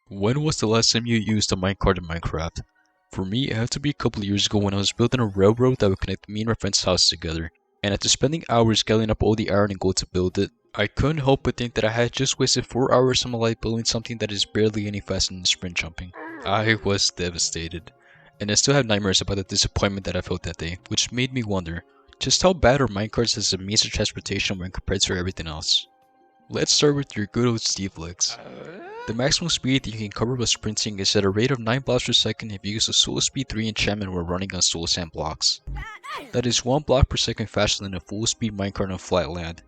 When was the last time you used a minecart in Minecraft? For me, it had to be a couple of years ago when I was building a railroad that would connect me and my friend's house together. And after spending hours gathering up all the iron and gold to build it, I couldn't help but think that I had just wasted 4 hours of my life building something that is barely any faster than sprint jumping. I was devastated. And I still have nightmares about the disappointment that I felt that day, which made me wonder, just how bad are minecarts as a means of transportation when compared to everything else? Let's start with your good old Steve legs. The maximum speed that you can cover with sprinting is at a rate of 9 blocks per second if you use a Soul Speed 3 enchantment when running on soul sand blocks. That is 1 block per second faster than a full speed minecart on flat land,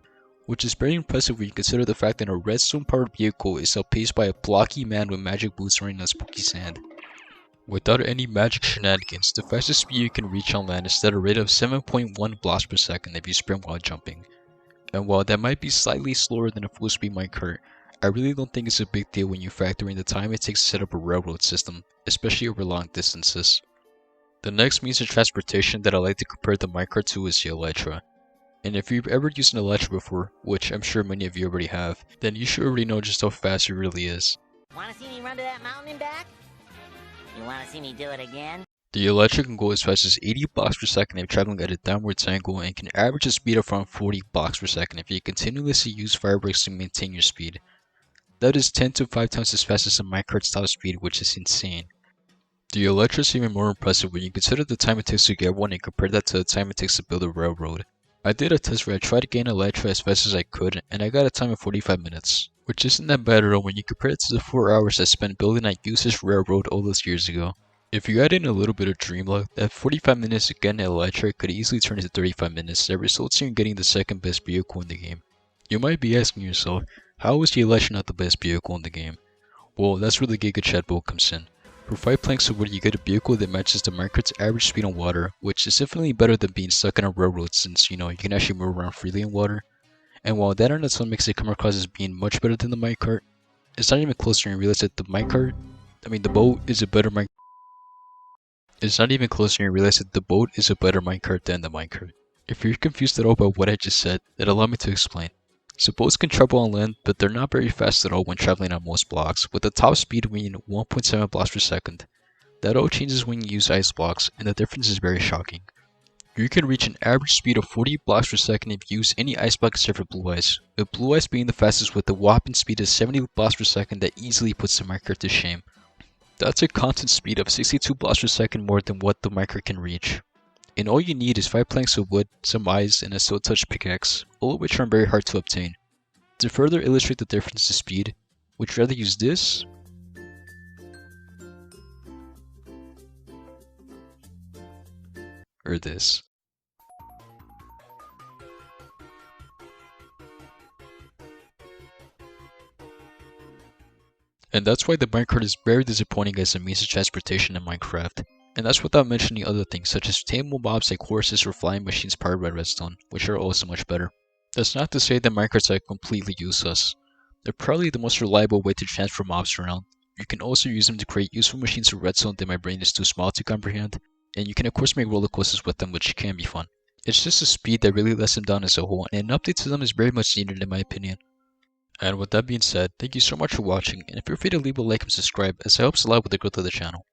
which is very impressive when you consider the fact that a redstone powered vehicle is outpaced by a blocky man with magic boots running on spooky sand. Without any magic shenanigans, the fastest speed you can reach on land is at a rate of 7.1 blocks per second if you sprint while jumping. And while that might be slightly slower than a full speed minecart, I really don't think it's a big deal when you factor in the time it takes to set up a railroad system, especially over long distances. The next means of transportation that I like to compare the minecart to is the Elytra. And if you've ever used an Elytra before, which I'm sure many of you already have, then you should already know just how fast it really is. Wanna see me run to that mountain and back? You wanna see me do it again? The Elytra can go as fast as 80 blocks per second if traveling at a downwards angle and can average a speed of around 40 blocks per second if you continuously use fireworks to maintain your speed. That is 10 to 5 times as fast as a minecart's top speed, which is insane. The Elytra is even more impressive when you consider the time it takes to get one and compare that to the time it takes to build a railroad. I did a test where I tried to gain Elytra as fast as I could, and I got a time of 45 minutes, which isn't that bad at all when you compare it to the 4 hours I spent building that useless railroad all those years ago. If you add in a little bit of dream luck, that 45 minutes to get an Elytra could easily turn into 35 minutes that results in you getting the second best vehicle in the game. You might be asking yourself, how is the Elytra not the best vehicle in the game? Well, that's where the Giga Chat build comes in. For 5 planks of wood, you get a vehicle that matches the minecart's average speed on water, which is definitely better than being stuck in a railroad since, you can actually move around freely in water. And while that on its own makes it come across as being much better than the minecart, it's not even close when you realize that the boat is a better minecart. It's not even close when you realize that the boat is a better minecart than the minecart. If you're confused at all about what I just said, then allow me to explain. So boats can travel on land, but they're not very fast at all when traveling on most blocks, with the top speed being 1.7 blocks per second. That all changes when you use ice blocks, and the difference is very shocking. You can reach an average speed of 40 blocks per second if you use any ice block except for blue ice, with blue ice being the fastest with a whopping speed of 70 blocks per second that easily puts the minecart to shame. That's a constant speed of 62 blocks per second more than what the minecart can reach. And all you need is 5 planks of wood, some ice, and a steel touch pickaxe, all of which are very hard to obtain. To further illustrate the difference in speed, would you rather use this? Or this? And that's why the minecart is very disappointing as a means of transportation in Minecraft. And that's without mentioning other things such as tameable mobs like horses or flying machines powered by redstone, which are also much better. That's not to say that minecarts are completely useless. They're probably the most reliable way to transfer mobs around. You can also use them to create useful machines of redstone that my brain is too small to comprehend, and you can of course make roller coasters with them, which can be fun. It's just the speed that really lets them down as a whole, and an update to them is very much needed in my opinion. And with that being said, thank you so much for watching, and feel free to leave a like and subscribe as it helps a lot with the growth of the channel.